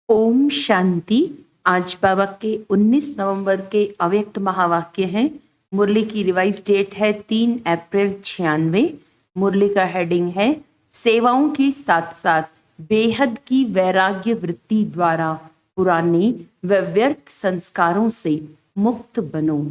ओम शांति। आज बाबा के 19 नवंबर के अव्यक्त महावाक्य हैं। मुरली की रिवाइज डेट है 3 अप्रैल 96। मुरली का हेडिंग है सेवाओं के साथ साथ बेहद की वैराग्य वृत्ति द्वारा पुराने व व्यर्थ संस्कारों से मुक्त बनो।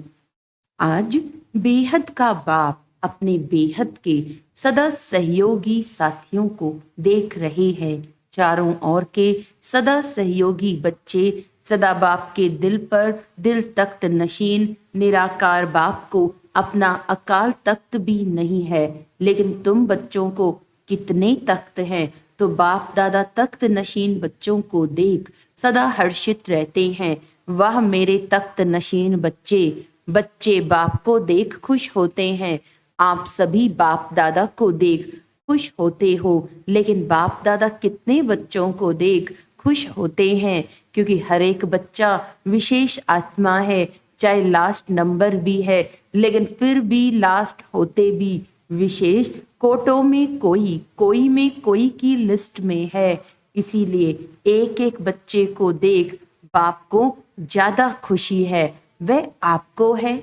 आज बेहद का बाप अपने बेहद के सदा सहयोगी साथियों को देख रहे हैं। चारों ओर के सदा सहयोगी बच्चे सदा बाप के दिल पर दिल तख्त नशीन निराकार बाप को अपना अकाल तख्त भी नहीं है, लेकिन तुम बच्चों को कितने तख्त हैं। तो बाप दादा तख्त नशीन बच्चों को देख सदा हर्षित रहते हैं। वाह मेरे तख्त नशीन बच्चे। बच्चे बाप को देख खुश होते हैं। आप सभी बाप दादा को देख खुश होते हो, लेकिन बाप दादा कितने बच्चों को देख खुश होते हैं, क्योंकि हर एक बच्चा विशेष आत्मा है। चाहे लास्ट नंबर भी है, लेकिन फिर भी लास्ट होते भी विशेष कोटों में कोई में कोई की लिस्ट में है। इसीलिए एक एक बच्चे को देख बाप को ज्यादा खुशी है। वह आपको है,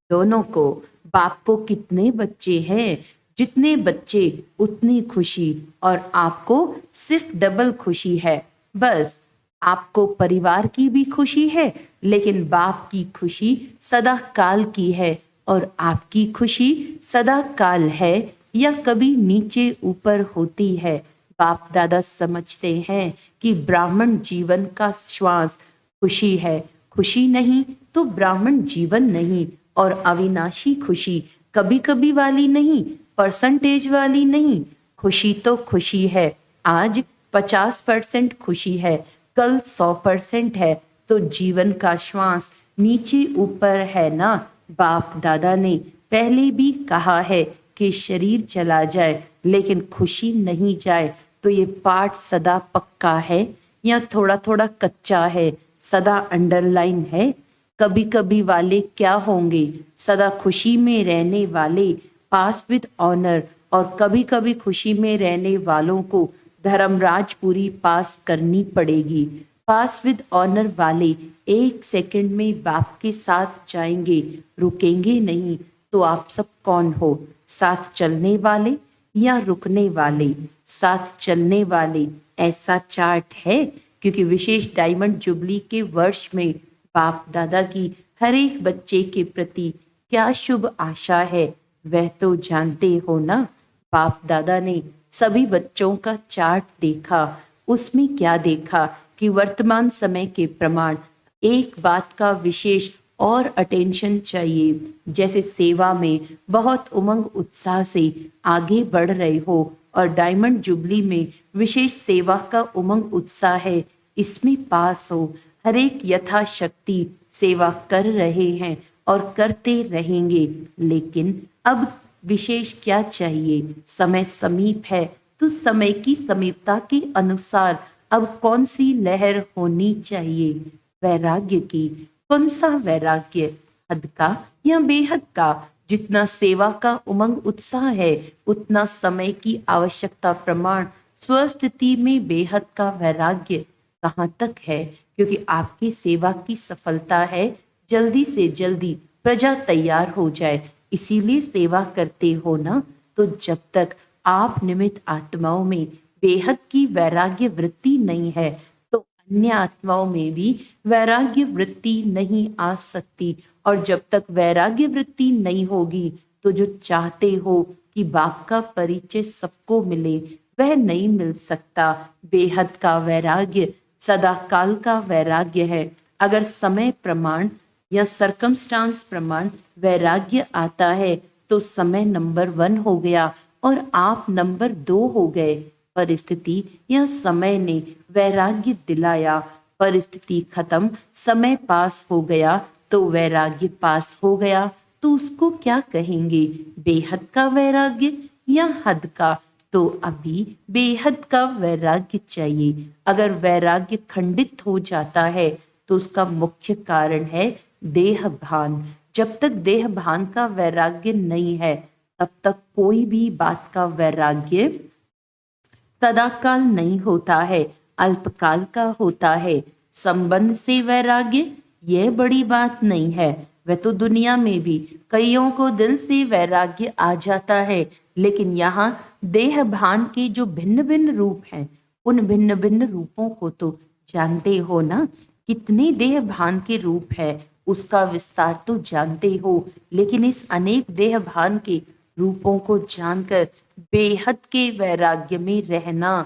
दोनों को। बाप को कितने बच्चे हैं, जितने बच्चे उतनी खुशी, और आपको सिर्फ डबल खुशी है। बस आपको परिवार की भी खुशी है, लेकिन बाप की खुशी सदा काल की है, और आपकी खुशी सदा काल है या कभी नीचे ऊपर होती है। बाप दादा समझते हैं कि ब्राह्मण जीवन का श्वास खुशी है। खुशी नहीं तो ब्राह्मण जीवन नहीं। और अविनाशी खुशी कभी कभी वाली नहीं, परसेंटेज वाली नहीं। खुशी तो खुशी है। आज 50% खुशी है, कल 100% है। तो जीवन का श्वास नीचे ऊपर है ना। बाप दादा ने पहले भी कहा है कि शरीर चला जाए लेकिन खुशी नहीं जाए। तो ये पाठ सदा पक्का है या थोड़ा थोड़ा कच्चा है, सदा अंडरलाइन है। कभी कभी वाले क्या होंगे, सदा खुशी में रहने वाले पास विद ऑनर, और कभी कभी खुशी में रहने वालों को धर्मराजपुरी पास करनी पड़ेगी। पास विद ऑनर वाले 1 सेकंड में बाप के साथ जाएंगे, रुकेंगे नहीं। तो आप सब कौन हो, साथ चलने वाले या रुकने वाले? साथ चलने वाले। ऐसा चार्ट है, क्योंकि विशेष डायमंड जुबली के वर्ष में बाप दादा की हर एक बच्चे के प्रति क्या शुभ आशा है, वह तो जानते हो ना। बाप दादा ने सभी बच्चों का चार्ट देखा। उसमें क्या देखा कि वर्तमान समय के प्रमाण एक बात का विशेष और अटेंशन चाहिए। जैसे सेवा में बहुत उमंग उत्साह से आगे बढ़ रहे हो, और डायमंड जुबली में विशेष सेवा का उमंग उत्साह है, इसमें पास हो। हर एक यथाशक्ति सेवा कर रहे हैं और करते रहेंगे। लेकिन अब विशेष क्या चाहिए? समय समीप है, तो समय की समीपता के अनुसार अब कौन सी लहर होनी चाहिए? वैराग्य की। कौन सा वैराग्य? हद का या बेहद का? जितना सेवा का उमंग उत्साह है, उतना समय की आवश्यकता प्रमाण स्वस्थिति में बेहद का वैराग्य कहाँ तक है? क्योंकि आपकी सेवा की सफलता है जल्दी से जल्दी प्रजा तैयार हो जाए, इसीलिए सेवा करते हो ना। तो जब तक आप निमित्त आत्माओं में बेहद की वैराग्य वृत्ति नहीं है, तो अन्य आत्माओं में भी वैराग्य वृत्ति नहीं आ सकती। और जब तक वैराग्य वृत्ति नहीं होगी, तो जो चाहते हो कि बाप का परिचय सबको मिले, वह नहीं मिल सकता। बेहद का वैराग्य सदा काल का वैराग्य है। अगर समय प्रमाण या सरकमस्टांस प्रमाण वैराग्य आता है, तो समय नंबर 1 हो गया और आप नंबर 2 हो गए। परिस्थिति या समय ने वैराग्य दिलाया, परिस्थिति खत्म, समय पास हो गया, तो वैराग्य पास हो गया। तो उसको क्या कहेंगे? बेहद का वैराग्य या हद का? तो अभी बेहद का वैराग्य चाहिए। अगर वैराग्य खंडित हो जाता है, तो उसका मुख्य कारण है देह भान। जब तक देह भान का वैराग्य नहीं है, तब तक कोई भी बात का वैराग्य सदाकाल नहीं होता है। अल्पकाल का होता है। संबंध से वैराग्य यह बड़ी बात नहीं है। वह तो दुनिया में भी कईयों को दिल से वैराग्य आ जाता है, लेकिन यहाँ देह भान के जो भिन्न भिन्न रूप हैं, उन भिन्न भिन्न रूपों को तो जानते हो ना। कितने देह भान के रूप है उसका विस्तार तो जानते हो, लेकिन इस अनेक देह भान के रूपों को जानकर बेहद के वैराग्य में रहना,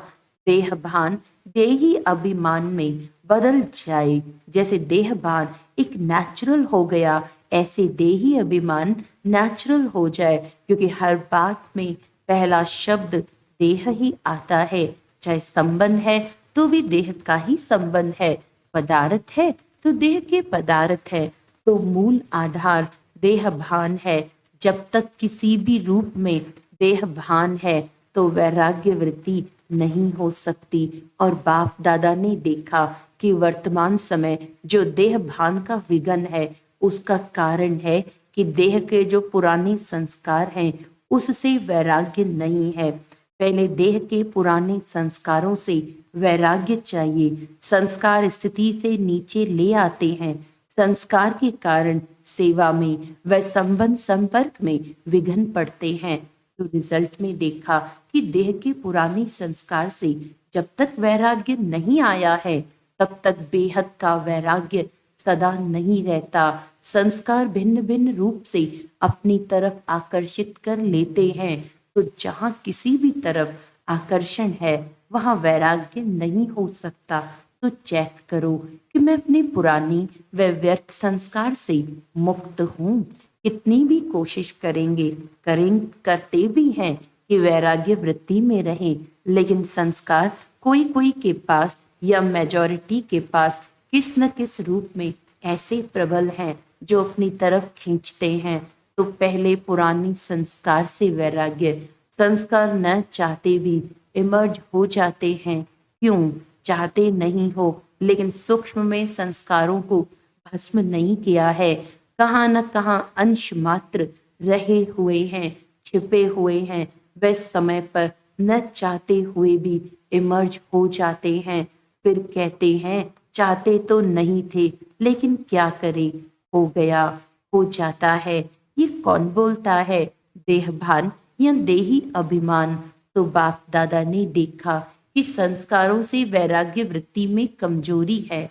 देह भान देही अभिमान में बदल जाए। जैसे देह भान एक नेचुरल हो गया, ऐसे देही अभिमान नेचुरल हो जाए, क्योंकि हर बात में पहला शब्द देह ही आता है। चाहे संबंध है तो भी देह का ही संबंध है, पदार्थ है तो देह के पदार्थ है, तो मूल आधार देह भान है। जब तक किसी भी रूप में देह भान है तो वैराग्य वृत्ति नहीं हो सकती। और बाप दादा ने देखा कि वर्तमान समय जो देह भान का विघन है, उसका कारण है कि देह के जो पुराने संस्कार हैं उससे वैराग्य नहीं है। पहले देह के पुराने संस्कारों से वैराग्य चाहिए। संस्कार स्थिति से नीचे ले आते हैं, संस्कार के कारण सेवा में व संबंध संपर्क में विघन पड़ते हैं। तो रिजल्ट में देखा कि देह के पुराने संस्कार से जब तक वैराग्य नहीं आया है, तब तक बेहद का वैराग्य सदा नहीं रहता। संस्कार भिन्न भिन्न रूप से अपनी तरफ आकर्षित कर लेते हैं, तो जहाँ किसी भी तरफ आकर्षण है वहाँ वैराग्य नहीं हो सकता। तो चेक करो कि मैं अपने पुरानी व व्यर्थ संस्कार से मुक्त हूँ। कितनी भी कोशिश करते भी हैं कि वैराग्य वृत्ति में रहें, लेकिन संस्कार कोई कोई के पास या मेजॉरिटी के पास किस न किस रूप में ऐसे प्रबल हैं जो अपनी तरफ खींचते हैं। तो पहले पुरानी संस्कार से वैराग्य, संस्कार न चाहते भी इमर्ज हो जाते हैं। क्यों चाहते नहीं हो, लेकिन सूक्ष्म में संस्कारों को भस्म नहीं किया है। कहाँ न कहाँ अंश मात्र रहे हुए हैं, छिपे हुए हैं। वे समय पर न चाहते हुए भी इमर्ज हो जाते हैं। फिर कहते हैं चाहते तो नहीं थे, लेकिन क्या करें, हो गया, हो जाता है। ये कौन बोलता है, देहभान या देही अभिमान? तो बाप दादा ने देखा कि संस्कारों से वैराग्य वृत्ति में कमजोरी है।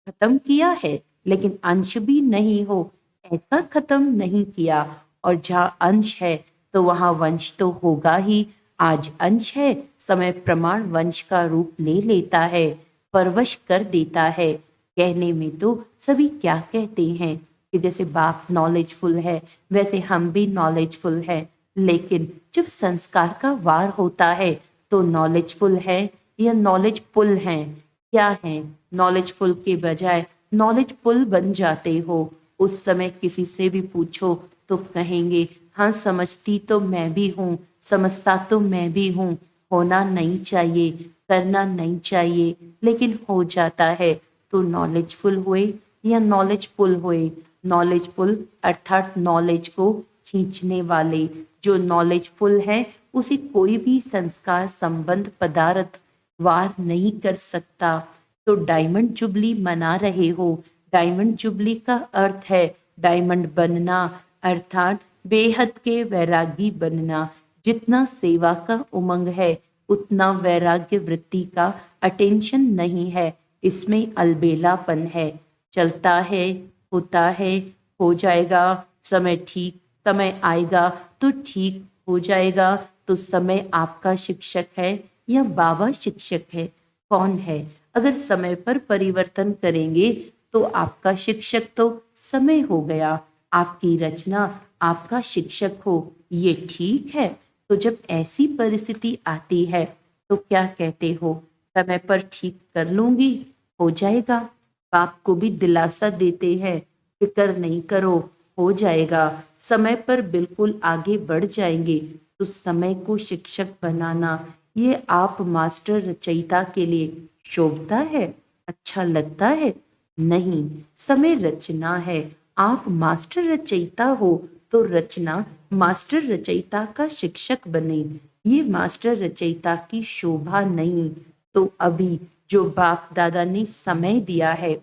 खत्म किया है, लेकिन अंश भी नहीं हो, ऐसा खत्म नहीं किया। और जहाँ अंश है तो वहाँ वंश तो होगा ही। आज अंश है, समय प्रमाण वंश का रूप ले लेता है, परवश कर देता है। कहने में तो सभी क्या कहते हैं कि जैसे बाप नॉलेजफुल है, वैसे हम भी नॉलेजफुल है, लेकिन जब संस्कार का वार होता है तो नॉलेजफुल है या नॉलेजफुल हैं? क्या है? नॉलेजफुल के बजाय नॉलेजफुल बन जाते हो। उस समय किसी से भी पूछो तो कहेंगे हाँ समझती तो मैं भी हूँ, समझता तो मैं भी हूँ। होना नहीं चाहिए, करना नहीं चाहिए, लेकिन हो जाता है। तो नॉलेजफुल हुए या नॉलेजफुल हुए? नॉलेजफुल अर्थात नॉलेज को खींचने वाले। जो नॉलेजफुल है उसे कोई भी संस्कार संबंध पदार्थ वार नहीं कर सकता। तो डायमंड जुबली मना रहे हो। डायमंड जुबली का अर्थ है डायमंड बनना, अर्थात बेहद के वैरागी बनना। जितना सेवा का उमंग है उतना वैराग्य वृत्ति का अटेंशन नहीं है, इसमें अलबेलापन है। चलता है, होता है, हो जाएगा, समय आएगा तो ठीक हो जाएगा। तो समय आपका शिक्षक है या बाबा शिक्षक है? कौन है? अगर समय पर परिवर्तन करेंगे तो आपका शिक्षक तो समय हो गया, आपकी रचना आपका शिक्षक हो, ये ठीक है? तो जब ऐसी परिस्थिति आती है तो क्या कहते हो? समय पर ठीक कर लूंगी, हो जाएगा। बाप को भी दिलासा देते हैं, फिक्र नहीं करो, हो जाएगा। समय पर बिल्कुल आगे बढ़ जाएंगे। तो समय को शिक्षक बनाना ये आप मास्टर रचयिता के लिए शोभता है, अच्छा लगता है? नहीं, समय रचना है। आप मास्टर रचयिता हो तो रचना मास्टर रचयिता का शिक्षक बने। ये मास्टर रचयिता की शोभा नहीं। तो अभी जो बाप दादा ने समय दिया है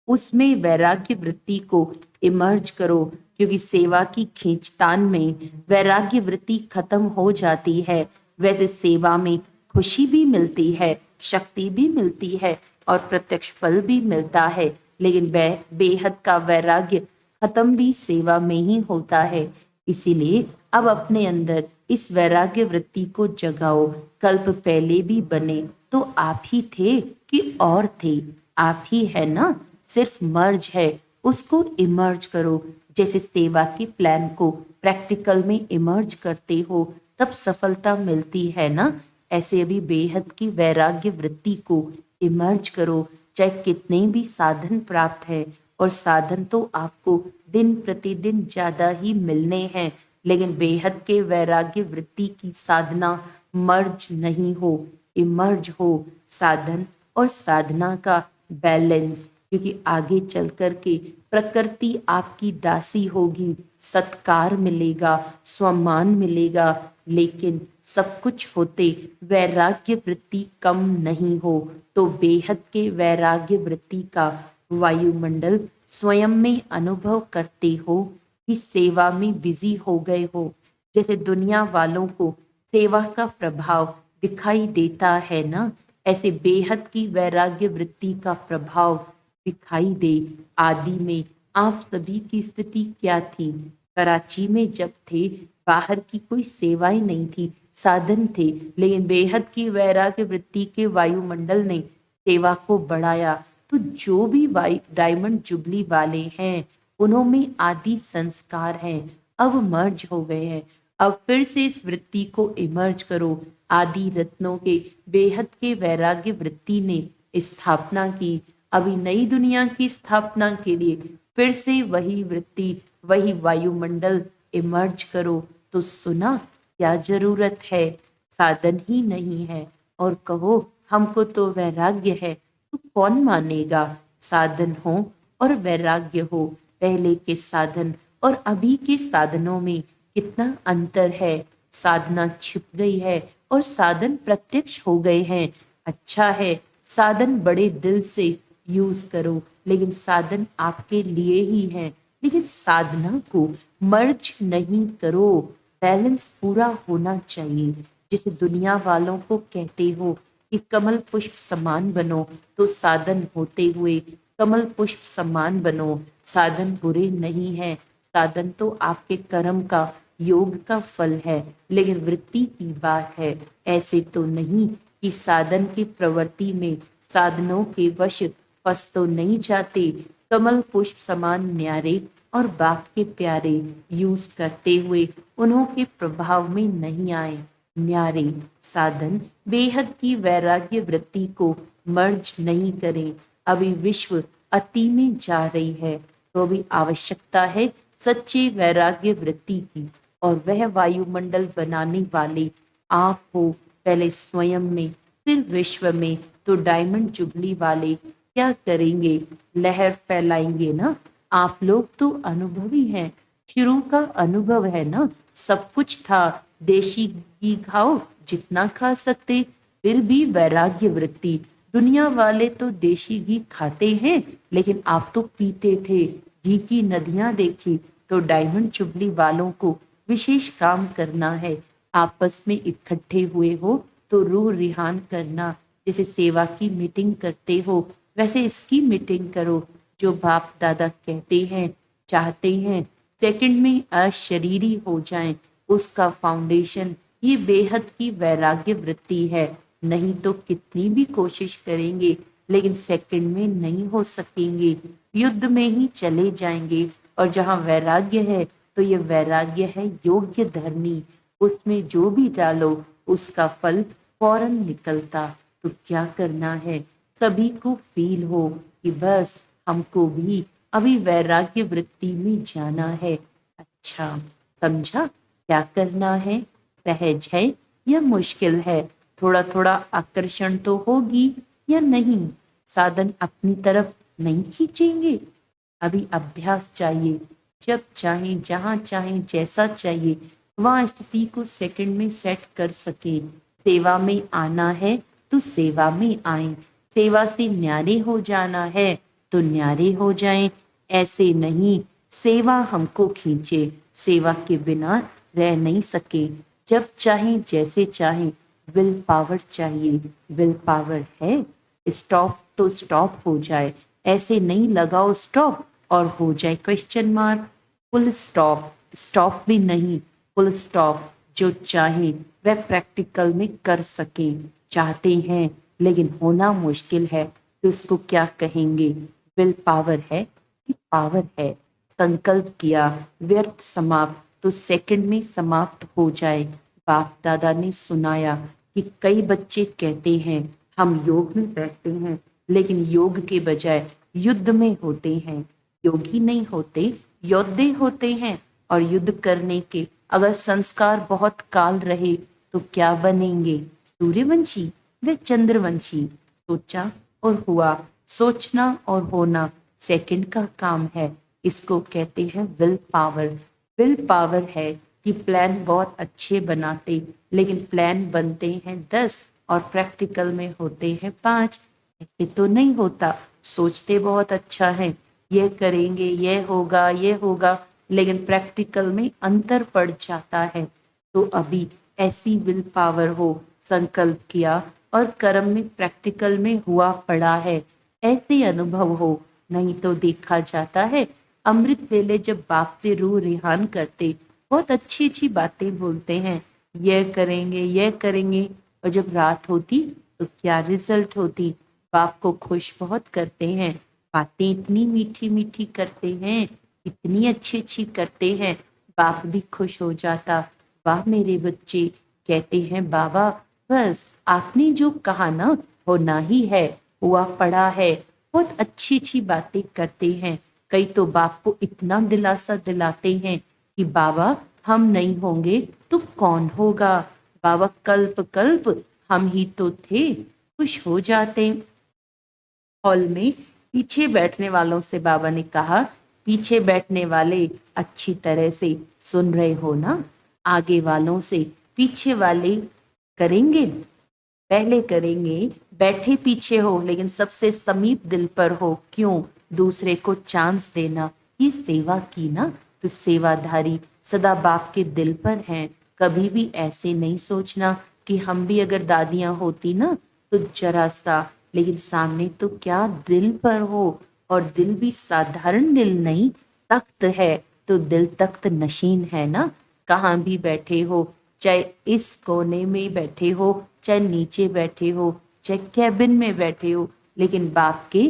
उसमें वैराग्य वृत्ति को इमर्ज करो, क्योंकि सेवा की खींचतान में वैराग्य वृत्ति खत्म हो जाती है। वैसे सेवा में खुशी भी मिलती है, शक्ति भी मिलती है और प्रत्यक्ष फल भी मिलता है, लेकिन बेहद का वैराग्य खत्म भी सेवा में ही होता है। इसीलिए अब अपने अंदर इस वैराग्य वृत्ति को जगाओ। कल्प पहले भी बने तो आप ही थे कि और थे? आप ही है ना, सिर्फ मर्ज है, उसको इमर्ज करो। जैसे सेवा के प्लान को प्रैक्टिकल में इमर्ज करते हो तब सफलता मिलती है ना, ऐसे अभी बेहद की वैराग्य वृत्ति को इमर्ज करो। चाहे कितने भी साधन प्राप्त है, और साधन तो आपको दिन प्रतिदिन ज्यादा ही मिलने हैं, लेकिन बेहद के वैराग्य वृत्ति की साधना मर्ज नहीं हो, इमर्ज हो। साधन और साधना का बैलेंस, क्योंकि आगे चल कर के प्रकृति आपकी दासी होगी, सत्कार मिलेगा, सम्मान मिलेगा, लेकिन सब कुछ होते वैराग्य वृत्ति कम नहीं हो तो बेहद के वैराग्य वृत्ति का वायुमंडल स्वयं में अनुभव करते हो कि सेवा में बिजी हो गए हो। जैसे दुनिया वालों को सेवा का प्रभाव दिखाई देता है ना, ऐसे बेहद की वैराग्य वृत्ति का प्रभाव दिखाई दे। आदि में आप सभी की स्थिति क्या थी? कराची में जब थे, बाहर की कोई सेवाएं नहीं थी, साधन थे, लेकिन बेहद की वैराग्य वृत्ति के वायुमंडल ने सेवा को बढ़ाया। तो जो भी डायमंड जुबली वाले हैं उन्होंने आदि संस्कार हैं, अब मर्ज हो गए हैं। अब फिर से इस वृत्ति को इमर्ज करो। आदि रत्नों के बेहद के वैराग्य वृत्ति ने स्थापना की। अभी नई दुनिया की स्थापना के लिए फिर से वही वृत्ति, वही वायुमंडल इमर्ज करो। तो सुना, क्या जरूरत है? साधन ही नहीं है और कहो हमको तो वैराग्य है, तो कौन मानेगा? साधन हो और वैराग्य हो। पहले के साधन और अभी के साधनों में कितना अंतर है। साधना छिप गई है और साधन प्रत्यक्ष हो गए हैं। अच्छा है, साधन बड़े दिल से यूज करो, लेकिन साधन आपके लिए ही है, लेकिन साधना को मर्ज नहीं करो। बैलेंस पूरा होना चाहिए। जिसे दुनिया वालों को कहते हो कि कमल पुष्प समान बनो, तो साधन होते हुए कमल पुष्प समान बनो। साधन बुरे नहीं है, साधन तो आपके कर्म का, योग का फल है, लेकिन वृत्ति की बात है। ऐसे तो नहीं कि साधन की प्रवृत्ति में साधनों के वश फंस तो नहीं जाते। कमल पुष्प समान न्यारे और बाप के प्यारे यूज करते हुए उन्हों के प्रभाव में नहीं आए। न्यारे साधन बेहद की वैराग्य वृत्ति को मर्ज नहीं करें। अभी विश्व अति में जा रही है, तो अभी आवश्यकता है सच्चे वैराग्य वृत्ति की, और वह वायुमंडल बनाने वाले आप हो। पहले स्वयं में, फिर विश्व में। तो डायमंड जुबली वाले क्या करेंगे? लहर फैलाएंगे ना। आप लोग तो अनुभवी हैं, शुरू का अनुभव है ना, सब कुछ था। देशी घी खाओ जितना खा सकते, फिर भी वैराग्य वृत्ति। दुनिया वाले तो देशी घी खाते हैं, लेकिन आप तो पीते थे। घी की नदियां देखी। तो डायमंड जुबली वालों को विशेष काम करना है। आपस में इकट्ठे हुए हो तो रूह रिहान करना। जैसे सेवा की मीटिंग करते हो, वैसे इसकी मीटिंग करो। जो बाप दादा कहते हैं, चाहते हैं सेकंड में अशरीरी हो जाएं, उसका फाउंडेशन ये बेहद की वैराग्य वृत्ति है। नहीं तो कितनी भी कोशिश करेंगे, लेकिन सेकंड में नहीं हो सकेंगे, युद्ध में ही चले जाएंगे। और जहाँ वैराग्य है, तो ये वैराग्य है योग्य धरनी। उसमें जो भी डालो उसका फल फौरन निकलता। तो क्या करना है? सभी को फील हो कि बस हमको भी अभी वैराग्य वृत्ति में जाना है। अच्छा, समझा क्या करना है? सहज है या मुश्किल है? थोड़ा थोड़ा आकर्षण तो होगी या नहीं? साधन अपनी तरफ नहीं खींचेंगे। अभी अभ्यास चाहिए। जब चाहे, जहां चाहे, जैसा चाहिए वहां स्थिति को सेकंड में सेट कर सके। सेवा में आना है तो सेवा में आए। सेवा से न्यारे हो जाना है तो न्यारे हो जाएं, ऐसे नहीं सेवा हमको खींचे, सेवा के बिना रह नहीं सके। जब चाहे जैसे चाहे, विल पावर चाहिए, विल पावर है। स्टॉप तो स्टॉप हो जाए, ऐसे नहीं लगाओ स्टॉप और हो जाए question mark. Full stop, stop भी नहीं, फुल स्टॉप। जो चाहे वह प्रैक्टिकल में कर सके, चाहते हैं लेकिन होना मुश्किल है तो उसको क्या कहेंगे? विल पावर है कि पावर है। संकल्प किया, व्यर्थ समाप्त तो सेकंड में समाप्त हो जाए। बाप दादा ने सुनाया कि कई बच्चे कहते हैं हम योग में बैठते हैं लेकिन योग के बजाय युद्ध में होते हैं। योगी नहीं होते, योद्धे होते हैं। और युद्ध करने के अगर संस्कार बहुत काल रहे तो क्या बनेंगे? सूर्यवंशी व चंद्रवंशी। सोचा और हुआ, सोचना और होना सेकंड का काम है। इसको कहते हैं विल पावर। विल पावर है कि प्लान बहुत अच्छे बनाते लेकिन प्लान बनते हैं 10 और प्रैक्टिकल में होते हैं 5। ऐसे तो नहीं होता। सोचते बहुत अच्छा है, ये करेंगे, ये होगा, लेकिन प्रैक्टिकल में अंतर पड़ जाता है। तो अभी ऐसी विल पावर हो, संकल्प किया और कर्म में प्रैक्टिकल में हुआ पड़ा है, ऐसे अनुभव हो। नहीं तो देखा जाता है अमृत वेले जब बाप से रूह रिहान करते, बहुत अच्छी अच्छी बातें बोलते हैं, ये करेंगे, और जब रात होती तो क्या रिजल्ट होती? बाप को खुश बहुत करते हैं, बातें इतनी मीठी मीठी करते हैं, इतनी अच्छी अच्छी करते हैं, बाप भी खुश हो जाता। वाह मेरे बच्चे, कहते हैं बाबा बस आपने जो कहा ना होना ही है, हुआ पड़ा है। बहुत अच्छी अच्छी बातें करते हैं। कई तो बाप को इतना दिलासा दिलाते हैं कि बाबा हम नहीं होंगे तो कौन होगा? बाबा कल्प कल्प हम ही तो थे। खुश हो जाते। हॉल में पीछे बैठने वालों से बाबा ने कहा, पीछे बैठने वाले अच्छी तरह से सुन रहे हो ना? आगे वालों से पीछे वाले करेंगे, पहले करेंगे, बैठे पीछे हो लेकिन सबसे समीप दिल पर हो। क्यों? दूसरे को चांस देना, ये सेवा की ना, तो सेवाधारी सदा बाप के दिल पर हैं। कभी भी ऐसे नहीं सोचना कि हम भी अगर दादियां होती ना तो जरा सा, लेकिन सामने तो क्या दिल पर हो, और दिल भी साधारण दिल नहीं, तख्त है तो दिल तख्त नशीन है ना। कहाँ भी बैठे हो, चाहे इस कोने में बैठे हो, चाहे नीचे बैठे हो, चाहे कैबिन में बैठे हो, लेकिन बाप के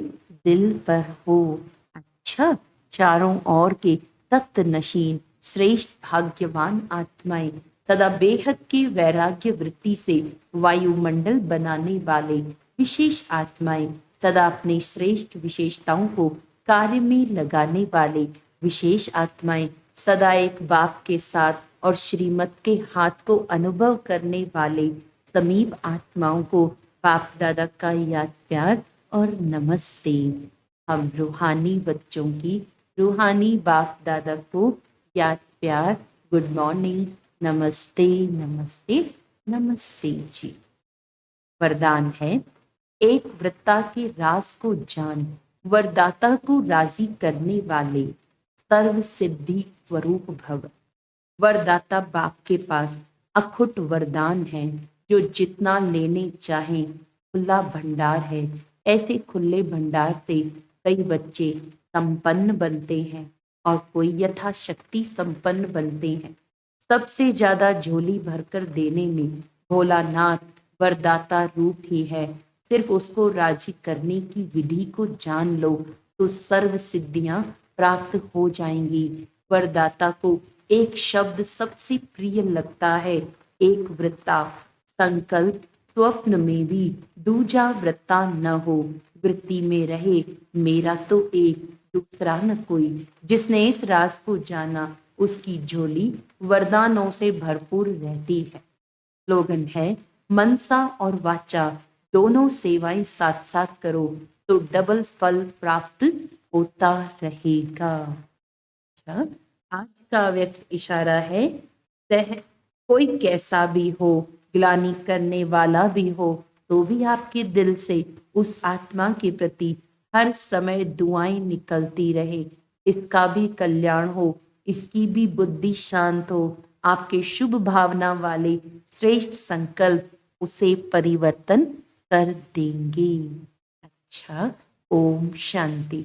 दिल पर हो। अच्छा, चारों ओर के तख्त नशीन श्रेष्ठ भाग्यवान आत्माएं, सदा बेहद की वैराग्य वृत्ति से वायुमंडल बनाने वाले विशेष आत्माएं, सदा अपनी श्रेष्ठ विशेषताओं को कार्य में लगाने वाले विशेष आत्माएं, सदा एक बाप के साथ और श्रीमत के हाथ को अनुभव करने वाले समीप आत्माओं को बाप दादा का याद प्यार और नमस्ते। हम रूहानी बच्चों की रूहानी बाप दादा को याद प्यार, गुड मॉर्निंग, नमस्ते नमस्ते नमस्ते जी। वरदान है, एक वृत्ता के राज को जान, वरदाता को राजी करने वाले सर्व सिद्धि स्वरूप भव। वरदाता बाप के पास अखुट वरदान है, जो जितना लेने चाहे खुला भंडार है। ऐसे खुले भंडार से कई बच्चे संपन्न बनते हैं और कोई यथाशक्ति संपन्न बनते हैं। सबसे ज्यादा झोली भरकर देने में भोलानाथ वरदाता रूप ही है। सिर्फ उसको राजी करने की विधि को जान लो तो सर्व सिद्धियां प्राप्त हो जाएंगी। वरदाता को एक शब्द सबसे प्रिय लगता है, एक वृत्ता। संकल्प स्वप्न में भी दूजा वृत्ता न हो, वृत्ति में रहे मेरा तो एक, दूसरा न कोई। जिसने इस राज को जाना उसकी झोली वरदानों से भरपूर रहती है। स्लोगन है, मनसा और वाचा दोनों सेवाएं साथ साथ करो तो डबल फल प्राप्त होता रहेगा। अच्छा, आज का व्यक्त इशारा है, कोई कैसा भी हो, ग्लानि करने वाला भी हो तो भी आपके दिल से उस आत्मा के प्रति हर समय दुआएं निकलती रहे, इसका भी कल्याण हो, इसकी भी बुद्धि शांत हो, आपके शुभ भावना वाले श्रेष्ठ संकल्प उसे परिवर्तन कर देंगे। अच्छा, ओम शांति।